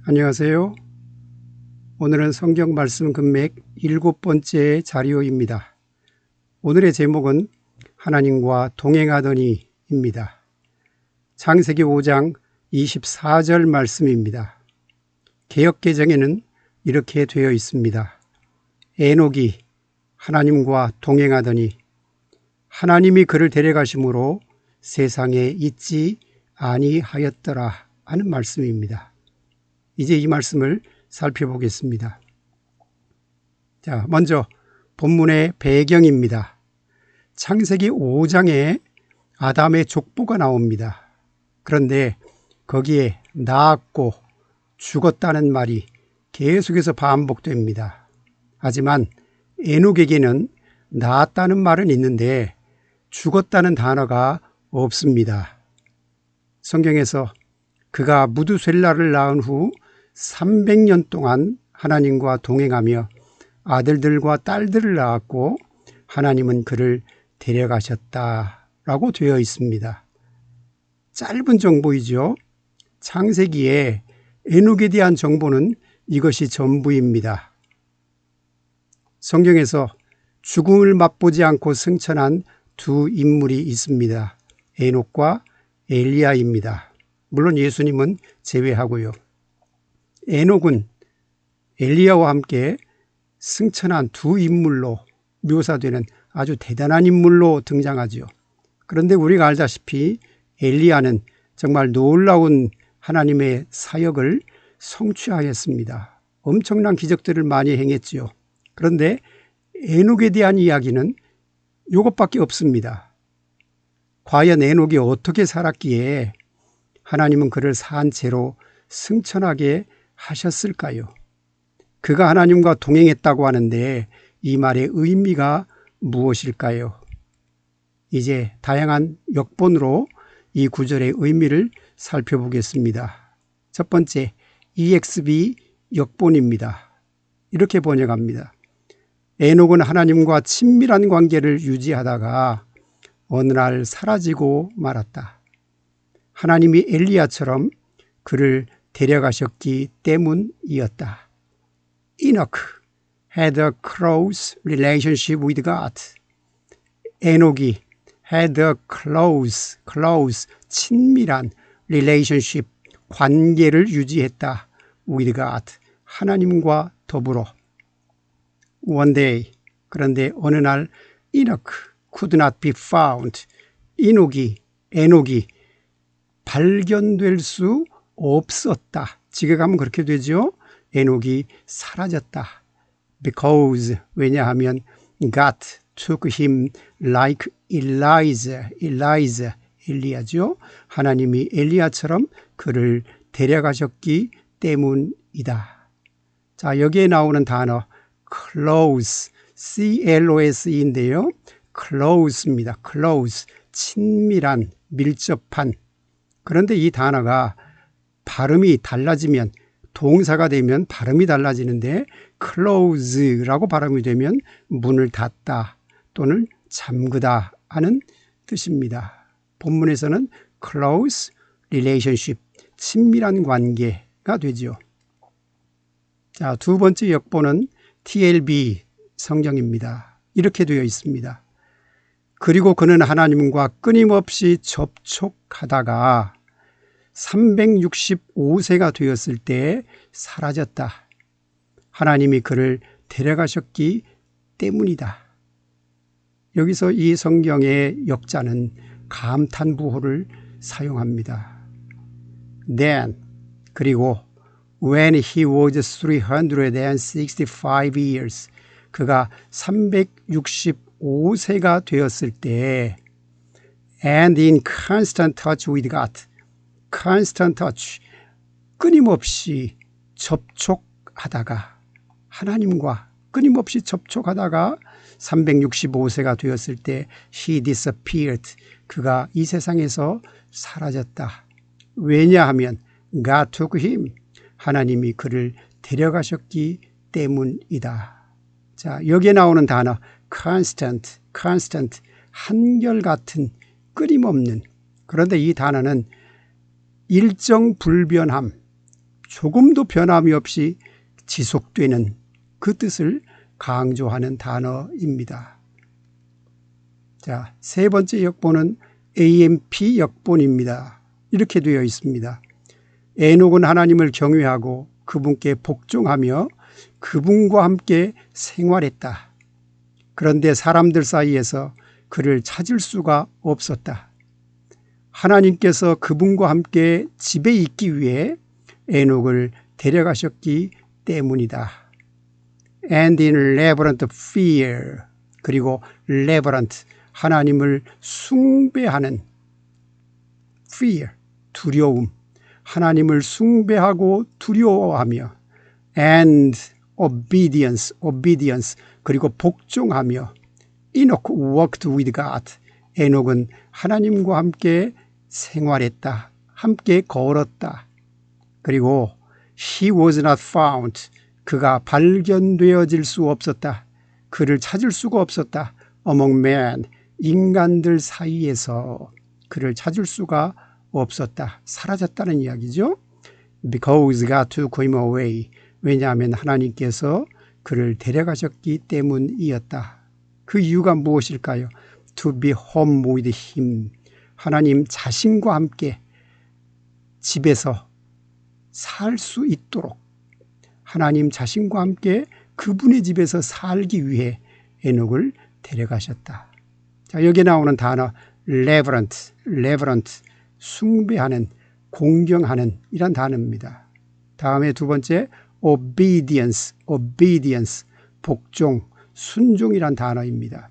안녕하세요. 오늘은 성경 말씀 금맥 7번째 자료입니다. 오늘의 제목은 하나님과 동행하더니입니다. 창세기 5장 24절 말씀입니다. 개역개정에는 이렇게 되어 있습니다. 에녹이 하나님과 동행하더니 하나님이 그를 데려가심으로 세상에 있지 아니하였더라 하는 말씀입니다. 이제 이 말씀을 살펴보겠습니다. 자, 먼저 본문의 배경입니다. 창세기 5장에 아담의 족보가 나옵니다. 그런데 거기에 낳았고 죽었다는 말이 계속해서 반복됩니다. 하지만 에녹에게는 낳았다는 말은 있는데 죽었다는 단어가 없습니다. 성경에서 그가 무두셀라를 낳은 후 300년 동안 하나님과 동행하며 아들들과 딸들을 낳았고 하나님은 그를 데려가셨다라고 되어 있습니다. 짧은 정보이죠. 창세기에 에녹에 대한 정보는 이것이 전부입니다. 성경에서 죽음을 맛보지 않고 승천한 두 인물이 있습니다. 에녹과 엘리야입니다. 물론 예수님은 제외하고요. 에녹은 엘리야와 함께 승천한 두 인물로 묘사되는 아주 대단한 인물로 등장하죠. 그런데 우리가 알다시피 엘리야는 정말 놀라운 하나님의 사역을 성취하였습니다. 엄청난 기적들을 많이 행했지요. 그런데 에녹에 대한 이야기는 이것밖에 없습니다. 과연 에녹이 어떻게 살았기에 하나님은 그를 산 채로 승천하게 하셨을까요? 그가 하나님과 동행했다고 하는데 이 말의 의미가 무엇일까요? 이제 다양한 역본으로 이 구절의 의미를 살펴보겠습니다. 첫 번째, EXV 역본입니다. 이렇게 번역합니다. 에녹은 하나님과 친밀한 관계를 유지하다가 어느 날 사라지고 말았다. 하나님이 엘리야처럼 그를 데려가셨기 때문이었다. Enoch had a close relationship with God. 에녹이 had a close, 친밀한 relationship, 관계를 유지했다. with God, 하나님과 더불어. One day, 그런데 어느 날 Enoch could not be found. 에녹이 발견될 수 없었다. 지금 그렇게 되죠. 에녹이 사라졌다. Because, 왜냐하면 God took him like 엘리야죠. 하나님이 엘리야처럼 그를 데려가셨기 때문이다. 자, 여기에 나오는 단어 close, CLOSE인데요. close입니다. close, 친밀한, 밀접한. 그런데 이 단어가 발음이 달라지면 동사가 되면 발음이 달라지는데 close라고 발음이 되면 문을 닫다 또는 잠그다 하는 뜻입니다. 본문에서는 close relationship, 친밀한 관계가 되죠. 자, 두 번째 역본은 TLB 성경입니다. 이렇게 되어 있습니다. 그리고 그는 하나님과 끊임없이 접촉하다가 365세가 되었을 때 사라졌다. 하나님이 그를 데려가셨기 때문이다. 여기서 이 성경의 역자는 감탄부호를 사용합니다. Then, 그리고 when he was 365 years, 그가 365세가 되었을 때 and in constant touch with God, constant touch, 끊임없이 접촉하다가 하나님과 끊임없이 접촉하다가 365세가 되었을 때 he disappeared, 그가 이 세상에서 사라졌다. 왜냐하면 God took him, 하나님이 그를 데려가셨기 때문이다. 자, 여기에 나오는 단어 constant, 한결같은, 끊임없는. 그런데 이 단어는 일정 불변함, 조금도 변함이 없이 지속되는 그 뜻을 강조하는 단어입니다. 자, 세 번째 역본은 AMP 역본입니다. 이렇게 되어 있습니다. 에녹은 하나님을 경외하고 그분께 복종하며 그분과 함께 생활했다. 그런데 사람들 사이에서 그를 찾을 수가 없었다. 하나님께서 그분과 함께 집에 있기 위해 에녹을 데려가셨기 때문이다. And in reverent fear, 그리고 reverent, 하나님을 숭배하는 fear, 두려움, 하나님을 숭배하고 두려워하며 and obedience, 그리고 복종하며 Enoch walked with God, 에녹은 하나님과 함께 생활했다. 함께 걸었다. 그리고 he was not found, 그가 발견되어질 수 없었다. 그를 찾을 수가 없었다. among men, 인간들 사이에서 그를 찾을 수가 없었다. 사라졌다는 이야기죠. Because God took him away, 왜냐하면 하나님께서 그를 데려가셨기 때문이었다. 그 이유가 무엇일까요? To be home with him, 하나님 자신과 함께 집에서 살 수 있도록 하나님 자신과 함께 그분의 집에서 살기 위해 에녹을 데려가셨다. 자, 여기에 나오는 단어 reverent, 숭배하는, 공경하는 이란 단어입니다. 다음에 두 번째 obedience, 복종, 순종이란 단어입니다.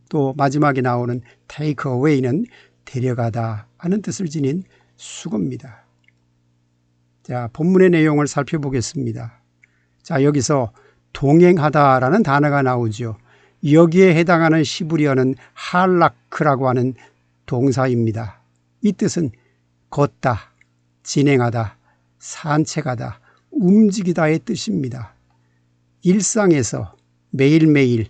또 마지막에 나오는 take away는 데려가다 하는 뜻을 지닌 수거입니다. 자, 본문의 내용을 살펴보겠습니다. 자, 여기서 동행하다라는 단어가 나오죠. 여기에 해당하는 시브리어는 할라크라고 하는 동사입니다. 이 뜻은 걷다, 진행하다, 산책하다, 움직이다의 뜻입니다. 일상에서 매일매일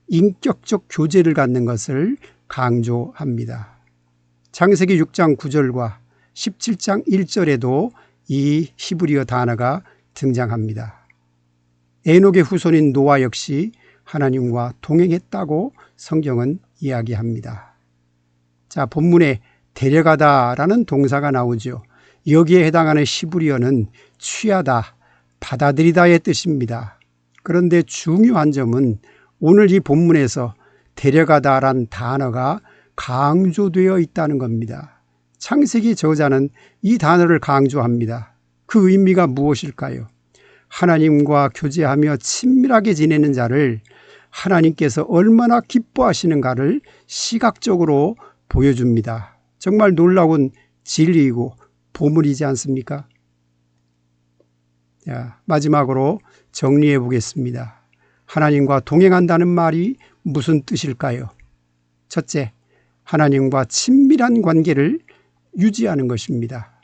인격적 교제를 갖는 것을 강조합니다. 창세기 6장 9절과 17장 1절에도 이 히브리어 단어가 등장합니다. 에녹의 후손인 노아 역시 하나님과 동행했다고 성경은 이야기합니다. 자, 본문에 데려가다라는 동사가 나오죠. 여기에 해당하는 히브리어는 취하다, 받아들이다의 뜻입니다. 그런데 중요한 점은 오늘 이 본문에서 데려가다란 단어가 강조되어 있다는 겁니다. 창세기 저자는 이 단어를 강조합니다. 그 의미가 무엇일까요? 하나님과 교제하며 친밀하게 지내는 자를 하나님께서 얼마나 기뻐하시는가를 시각적으로 보여줍니다. 정말 놀라운 진리이고 보물이지 않습니까? 자, 마지막으로 정리해 보겠습니다. 하나님과 동행한다는 말이 무슨 뜻일까요? 첫째, 하나님과 친밀한 관계를 유지하는 것입니다.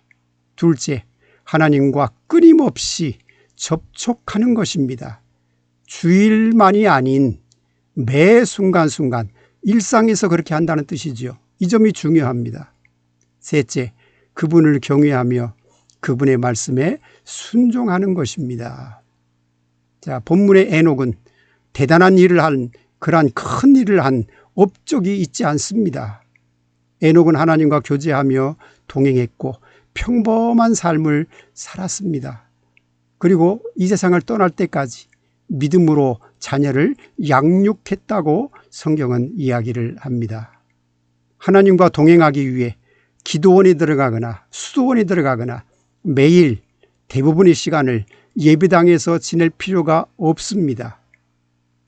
둘째, 하나님과 끊임없이 접촉하는 것입니다. 주일만이 아닌 매 순간순간 일상에서 그렇게 한다는 뜻이죠. 이 점이 중요합니다. 셋째, 그분을 경외하며 그분의 말씀에 순종하는 것입니다. 자, 본문의 에녹은 대단한 일을 한, 그러한 큰 일을 한 업적이 있지 않습니다. 에녹은 하나님과 교제하며 동행했고 평범한 삶을 살았습니다. 그리고 이 세상을 떠날 때까지 믿음으로 자녀를 양육했다고 성경은 이야기를 합니다. 하나님과 동행하기 위해 기도원에 들어가거나 수도원에 들어가거나 매일 대부분의 시간을 예배당에서 지낼 필요가 없습니다.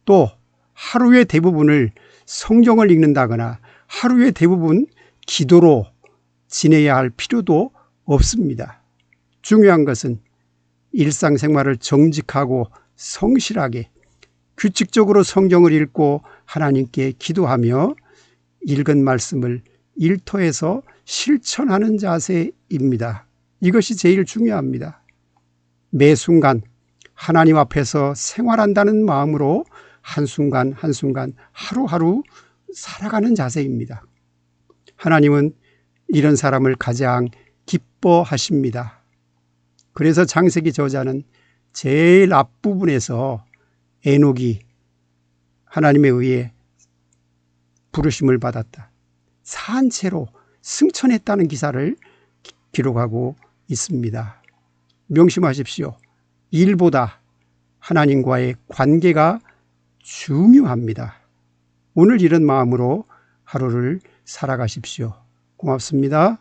또 하루의 대부분을 성경을 읽는다거나 하루의 대부분 기도로 지내야 할 필요도 없습니다. 중요한 것은 일상생활을 정직하고 성실하게 규칙적으로 성경을 읽고 하나님께 기도하며 읽은 말씀을 일터에서 실천하는 자세입니다. 이것이 제일 중요합니다. 매 순간 하나님 앞에서 생활한다는 마음으로 한순간 한순간 하루하루 살아가는 자세입니다. 하나님은 이런 사람을 가장 기뻐하십니다. 그래서 창세기 저자는 제일 앞부분에서 에녹이 하나님에 의해 부르심을 받았다, 산채로 승천했다는 기사를 기록하고 있습니다. 명심하십시오. 일보다 하나님과의 관계가 중요합니다. 오늘 이런 마음으로 하루를 살아가십시오. 고맙습니다.